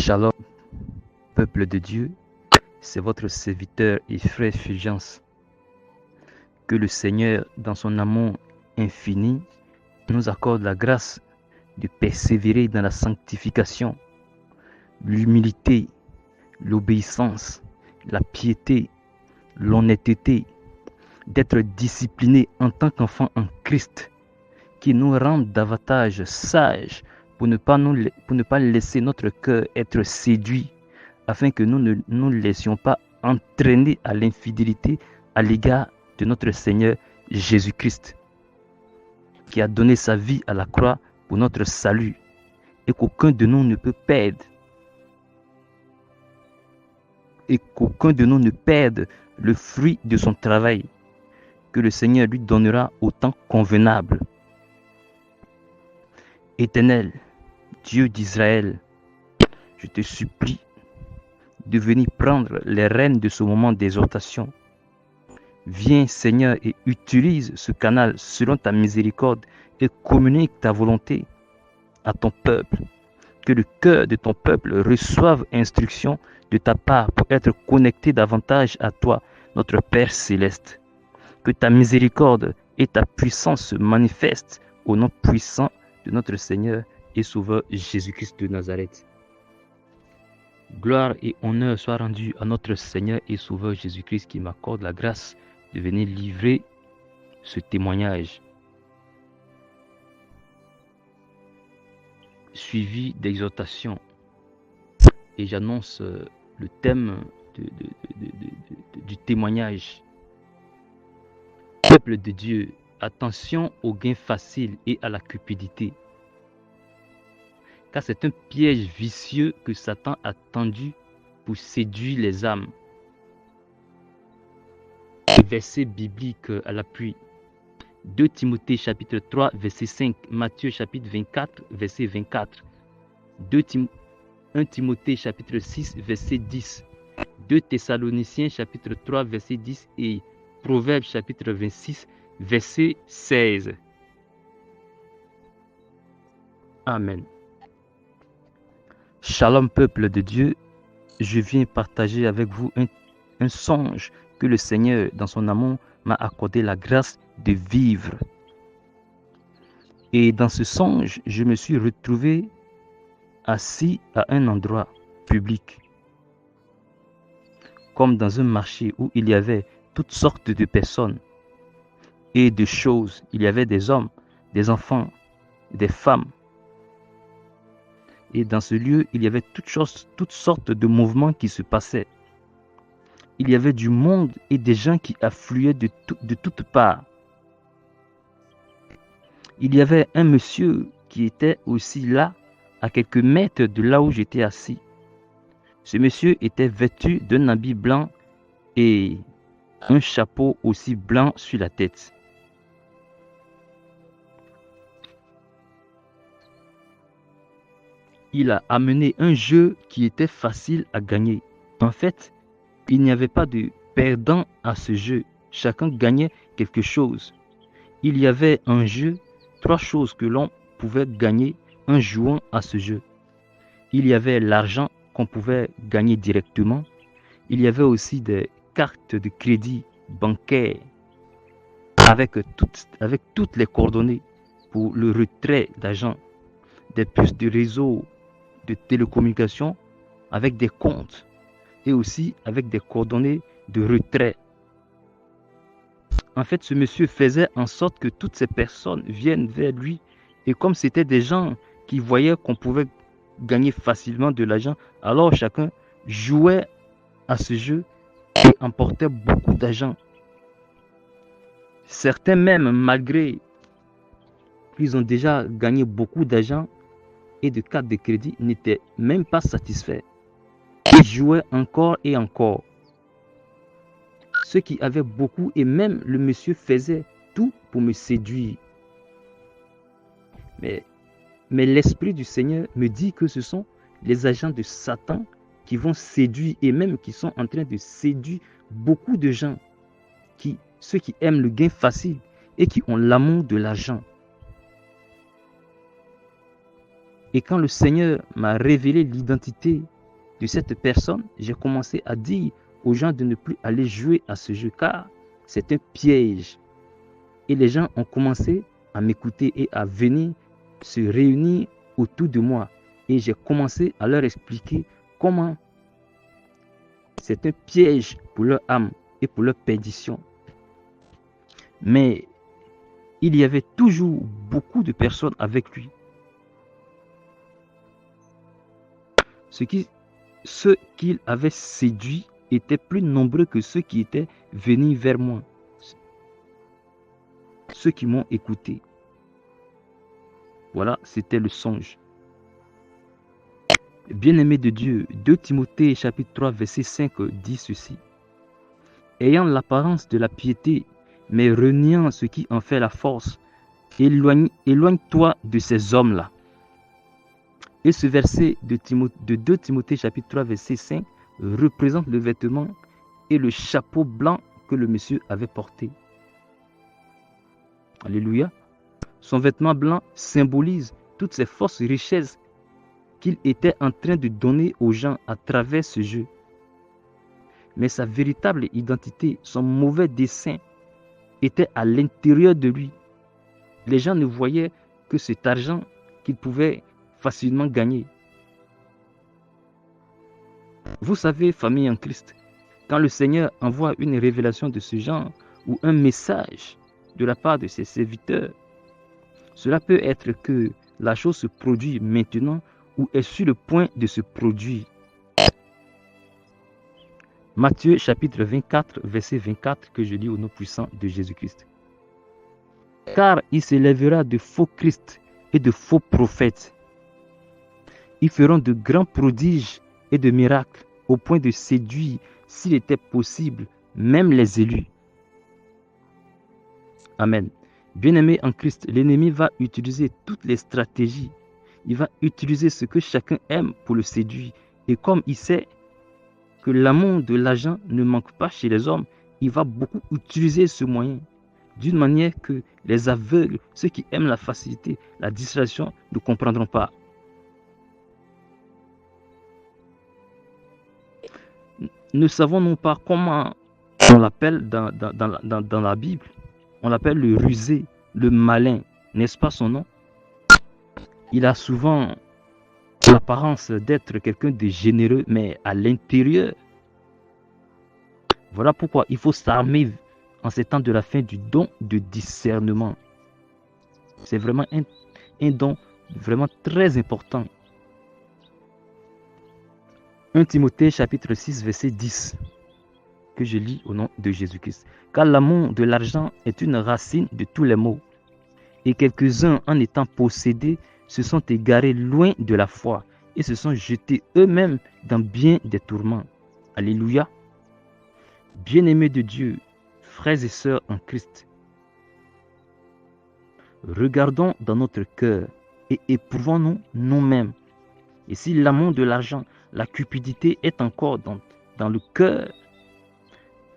Shalom, peuple de Dieu, c'est votre serviteur et frère Fulgence. Que le Seigneur, dans son amour infini, nous accorde la grâce de persévérer dans la sanctification, l'humilité, l'obéissance, la piété, l'honnêteté, d'être discipliné en tant qu'enfant en Christ, qui nous rende davantage sages pour ne pas laisser notre cœur être séduit, afin que nous ne nous laissions pas entraîner à l'infidélité à l'égard de notre Seigneur Jésus-Christ, qui a donné sa vie à la croix pour notre salut, et qu'aucun de nous ne peut perdre, le fruit de son travail, que le Seigneur lui donnera au temps convenable. Éternel, Dieu d'Israël, je te supplie de venir prendre les rênes de ce moment d'exhortation. Viens, Seigneur, et utilise ce canal selon ta miséricorde et communique ta volonté à ton peuple. Que le cœur de ton peuple reçoive instruction de ta part pour être connecté davantage à toi, notre Père céleste. Que ta miséricorde et ta puissance se manifestent au nom puissant de notre Seigneur et Sauveur Jésus-Christ de Nazareth. Gloire et honneur soient rendus à notre Seigneur et Sauveur Jésus-Christ qui m'accorde la grâce de venir livrer ce témoignage, suivi d'exhortation. Et j'annonce le thème du témoignage. Peuple de Dieu, attention aux gains faciles et à la cupidité, car c'est un piège vicieux que Satan a tendu pour séduire les âmes. Verset biblique à l'appui. 2 Timothée chapitre 3 verset 5, Matthieu chapitre 24 verset 24, 1 Timothée chapitre 6 verset 10, 2 Thessaloniciens chapitre 3 verset 10 et Proverbes chapitre 26 verset 16. Amen. Shalom peuple de Dieu, je viens partager avec vous un songe que le Seigneur dans son amour m'a accordé la grâce de vivre. Et dans ce songe, je me suis retrouvé assis à un endroit public, comme dans un marché où il y avait toutes sortes de personnes et de choses. Il y avait des hommes, des enfants, des femmes. Et dans ce lieu, il y avait toutes sortes de mouvements qui se passaient. Il y avait du monde et des gens qui affluaient de toutes parts. Il y avait un monsieur qui était aussi là, à quelques mètres de là où j'étais assis. Ce monsieur était vêtu d'un habit blanc et un chapeau aussi blanc sur la tête. Il a amené un jeu qui était facile à gagner. En fait, il n'y avait pas de perdant à ce jeu. Chacun gagnait quelque chose. Il y avait en jeu 3 choses que l'on pouvait gagner en jouant à ce jeu. Il y avait l'argent qu'on pouvait gagner directement. Il y avait aussi des cartes de crédit bancaire avec toutes les coordonnées pour le retrait d'argent, des puces de réseau de télécommunication avec des comptes et aussi avec des coordonnées de retrait. En fait, ce monsieur faisait en sorte que toutes ces personnes viennent vers lui, et comme c'était des gens qui voyaient qu'on pouvait gagner facilement de l'argent, alors chacun jouait à ce jeu et emportait beaucoup d'argent. Certains même, malgré qu'ils ont déjà gagné beaucoup d'argent et de cartes de crédit, n'étaient même pas satisfaits. Ils jouaient encore et encore. Ceux qui avaient beaucoup, et même le monsieur faisait tout pour me séduire. Mais l'Esprit du Seigneur me dit que ce sont les agents de Satan qui vont séduire, et même qui sont en train de séduire beaucoup de gens, ceux qui aiment le gain facile et qui ont l'amour de l'argent. Et quand le Seigneur m'a révélé l'identité de cette personne, j'ai commencé à dire aux gens de ne plus aller jouer à ce jeu car c'est un piège. Et les gens ont commencé à m'écouter et à venir se réunir autour de moi. Et j'ai commencé à leur expliquer comment c'est un piège pour leur âme et pour leur perdition. Mais il y avait toujours beaucoup de personnes avec lui. Ceux qu'il avait séduits étaient plus nombreux que ceux qui étaient venus vers moi. Ceux qui m'ont écouté. Voilà, c'était le songe. Bien-aimé de Dieu, 2 Timothée chapitre 3 verset 5 dit ceci. Ayant l'apparence de la piété, mais reniant ce qui en fait la force, éloigne-toi de ces hommes-là. Et ce verset de 2 Timothée chapitre 3 verset 5 représente le vêtement et le chapeau blanc que le monsieur avait porté. Alléluia. Son vêtement blanc symbolise toutes ces fausses richesses qu'il était en train de donner aux gens à travers ce jeu. Mais sa véritable identité, son mauvais dessein, était à l'intérieur de lui. Les gens ne voyaient que cet argent qu'il pouvait facilement gagner. Vous savez, famille en Christ, quand le Seigneur envoie une révélation de ce genre ou un message de la part de ses serviteurs, cela peut être que la chose se produit maintenant ou est sur le point de se produire. Matthieu chapitre 24, verset 24 que je lis au nom puissant de Jésus-Christ. Car il s'élèvera de faux Christ et de faux prophètes. Ils feront de grands prodiges et de miracles au point de séduire, s'il était possible, même les élus. Amen. Bien-aimé en Christ, l'ennemi va utiliser toutes les stratégies. Il va utiliser ce que chacun aime pour le séduire. Et comme il sait que l'amour de l'argent ne manque pas chez les hommes, il va beaucoup utiliser ce moyen. D'une manière que les aveugles, ceux qui aiment la facilité, la distraction, ne comprendront pas. Ne savons-nous pas comment on l'appelle dans la Bible? On l'appelle le rusé, le malin. N'est-ce pas son nom? Il a souvent l'apparence d'être quelqu'un de généreux, mais à l'intérieur. Voilà pourquoi il faut s'armer en ces temps de la fin du don de discernement. C'est vraiment un don vraiment très important. 1 Timothée chapitre 6 verset 10 que je lis au nom de Jésus-Christ. Car l'amour de l'argent est une racine de tous les maux. Et quelques-uns, en étant possédés, se sont égarés loin de la foi et se sont jetés eux-mêmes dans bien des tourments. Alléluia. Bien-aimés de Dieu, frères et sœurs en Christ, regardons dans notre cœur et éprouvons-nous nous-mêmes. Et si l'amour de l'argent, la cupidité est encore dans le cœur,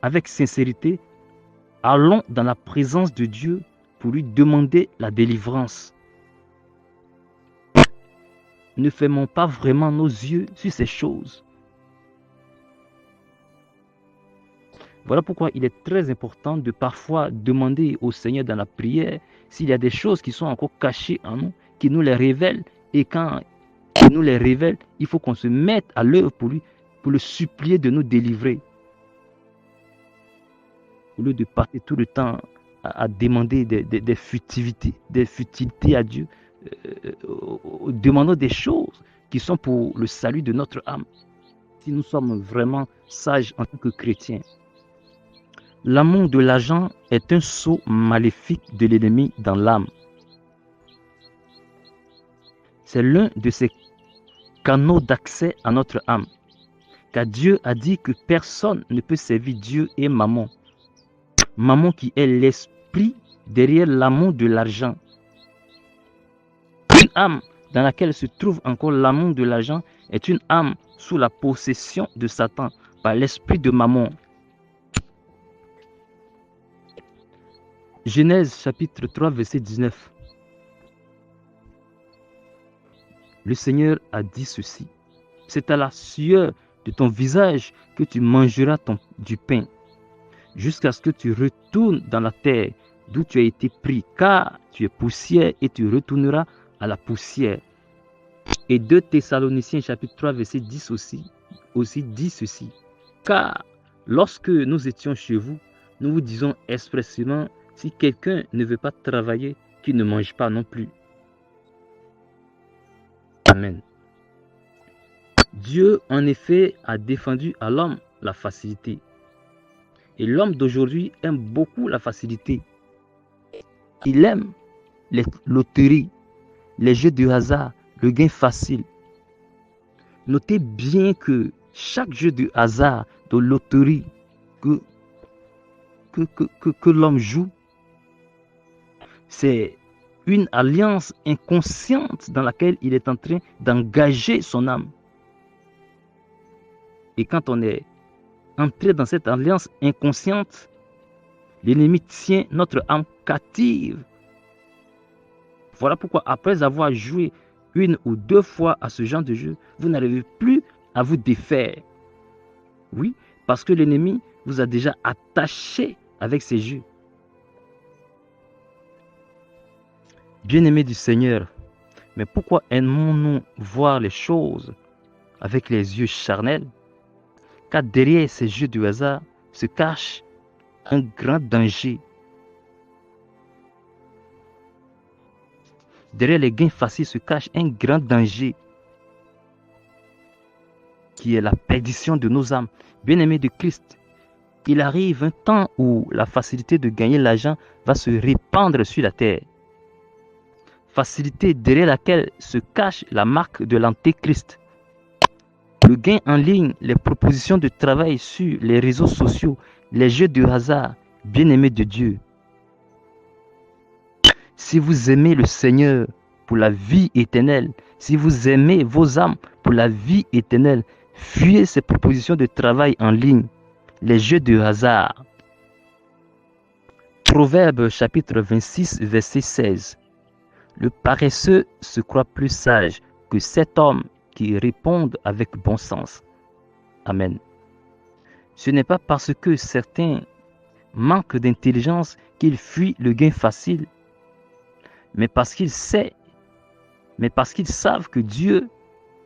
avec sincérité, allons dans la présence de Dieu pour lui demander la délivrance. Ne fermons pas vraiment nos yeux sur ces choses. Voilà pourquoi il est très important de parfois demander au Seigneur dans la prière s'il y a des choses qui sont encore cachées en nous, qu'il nous les révèle. Et quand il nous les révèle, il faut qu'on se mette à l'œuvre pour lui, pour le supplier de nous délivrer. Au lieu de passer tout le temps à demander des futilités à Dieu, demandons des choses qui sont pour le salut de notre âme. Si nous sommes vraiment sages en tant que chrétiens. L'amour de l'argent est un sceau maléfique de l'ennemi dans l'âme. C'est l'un de ces canaux d'accès à notre âme. Car Dieu a dit que personne ne peut servir Dieu et Mammon. Mammon qui est l'esprit derrière l'amour de l'argent. Une âme dans laquelle se trouve encore l'amour de l'argent est une âme sous la possession de Satan par l'esprit de Mammon. Genèse chapitre 3 verset 19. Le Seigneur a dit ceci. C'est à la sueur de ton visage que tu mangeras du pain, jusqu'à ce que tu retournes dans la terre d'où tu as été pris, car tu es poussière et tu retourneras à la poussière. Et 2 Thessaloniciens chapitre 3 verset 10 aussi dit ceci. Car lorsque nous étions chez vous, nous vous disons expressément, si quelqu'un ne veut pas travailler, qu'il ne mange pas non plus. Amen. Dieu, en effet, a défendu à l'homme la facilité. Et l'homme d'aujourd'hui aime beaucoup la facilité. Il aime les loteries, les jeux de hasard, le gain facile. Notez bien que chaque jeu de hasard, de loterie que l'homme joue, c'est une alliance inconsciente dans laquelle il est en train d'engager son âme. Et quand on est entré dans cette alliance inconsciente, l'ennemi tient notre âme captive. Voilà pourquoi après avoir joué 1 ou 2 fois à ce genre de jeu, vous n'arrivez plus à vous défaire. Oui, parce que l'ennemi vous a déjà attaché avec ces jeux. Bien-aimés du Seigneur, mais pourquoi aimons-nous voir les choses avec les yeux charnels? Car derrière ces jeux de hasard se cache un grand danger. Derrière les gains faciles se cache un grand danger qui est la perdition de nos âmes. Bien-aimés de Christ, il arrive un temps où la facilité de gagner l'argent va se répandre sur la terre. Facilité derrière laquelle se cache la marque de l'antéchrist. Le gain en ligne, les propositions de travail sur les réseaux sociaux, les jeux de hasard, bien-aimés de Dieu. Si vous aimez le Seigneur pour la vie éternelle, si vous aimez vos âmes pour la vie éternelle, fuyez ces propositions de travail en ligne, les jeux de hasard. Proverbe chapitre 26, verset 16. Le paresseux se croit plus sage que cet homme qui répondent avec bon sens. Amen. Ce n'est pas parce que certains manquent d'intelligence qu'ils fuient le gain facile, mais parce qu'ils savent que Dieu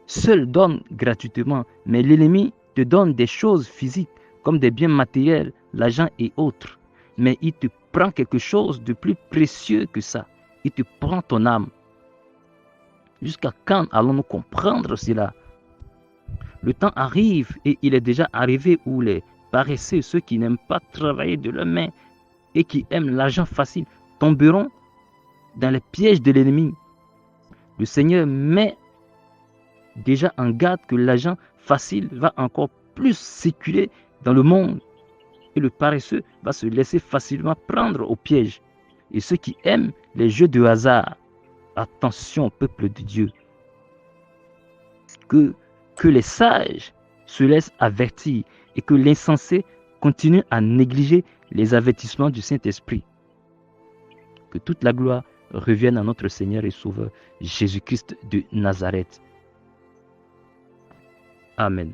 seul donne gratuitement, mais l'ennemi te donne des choses physiques comme des biens matériels, l'argent et autres, mais il te prend quelque chose de plus précieux que ça. Il te prend ton âme. Jusqu'à quand allons-nous comprendre cela? Le temps arrive et il est déjà arrivé où les paresseux, ceux qui n'aiment pas travailler de leurs mains et qui aiment l'argent facile, tomberont dans les pièges de l'ennemi. Le Seigneur met déjà en garde que l'argent facile va encore plus circuler dans le monde et le paresseux va se laisser facilement prendre au piège. Et ceux qui aiment les jeux de hasard, attention, peuple de Dieu, que les sages se laissent avertir et que l'insensé continue à négliger les avertissements du Saint-Esprit. Que toute la gloire revienne à notre Seigneur et Sauveur Jésus-Christ de Nazareth. Amen.